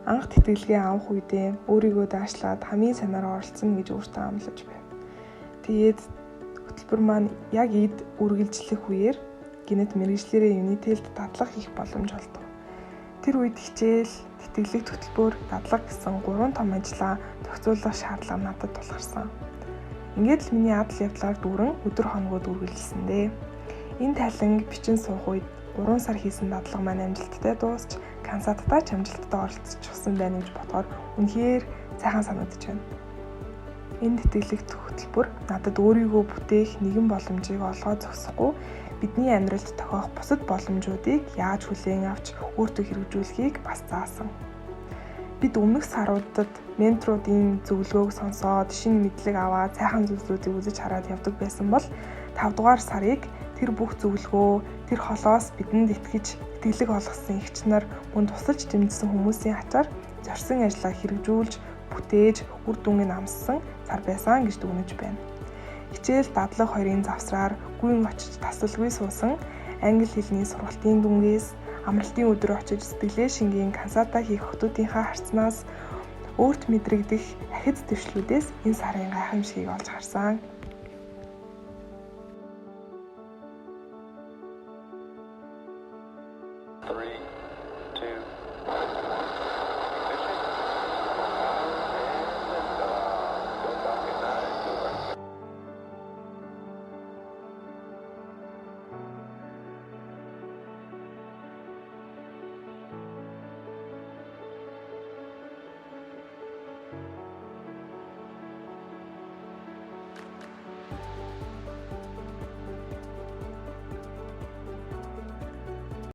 Анх тэтгэлгээ авах үедээ өөрийгөө даашлаад хамгийн санаараа оролцсон гэж өөртөө амлаж байна. Тэгээд хөтөлбөр маань яг эд үргэлжлэх үеэр гинэт мэргэжлэрээ Unitel-д дадлага хийх боломж олдог. Тэр үед хичээл, тэтгэлэг хөтөлбөр, дадлага гэсэн 3 том ажлаа зохицуулах шаардлага надад тулгарсан. Ингээд л миний адал явдлаар дүүрэн өдөр хоногод үргэлжилсэндээ. Энэ тайланг бичин суух үед 3 сар хийсэн дадлага маань амжилттай дуусч, Кансаттай ч амжилттай оролцчихсан байна гэж бодохоор үнэхээр сайхан санагдаж байна. Энэ тэтгэлэгт хөтөлбөр надад өөрийгөө бүтээх нэгэн боломжийг олгоод зогсохгүй бидний амьдралд тохиох бусад боломжуудыг яаж хүлээн авч өөртөө хэрэгжүүлэхийг бас заасан. Бид өмнөх саруудад менторуудын зөвлөгөөг сонсоод шинэ мэдлэг аваад сайхан зүйлсүүдийг үзэж хараад явдаг байсан бол 5 дугаар сарыг тэр бүх зөвлөгөө, тэр холоос бидэнд итгэж итгэлэг олгосон эгч нар мөн тусалж дэмжсэн хүмүүсийн ачаар зорьсон ажлаа хэрэгжүүлж, бүтээж, үр дүнг амссан сар байсан гэж дүгнэж байна. Хичээл дадлага хоёрын завсраар гүйн очиж тасалгүй суусан англи хэлний сургалтын дүнгээс амралтын өдөр очиж сэтгэлээ шингийн Кансата хийх хотуудынхаа харцнаас өөрт мэдрэгдэх ахиц төвшлүүдээс энэ сарын гайхамшигыг олж харсан. Three.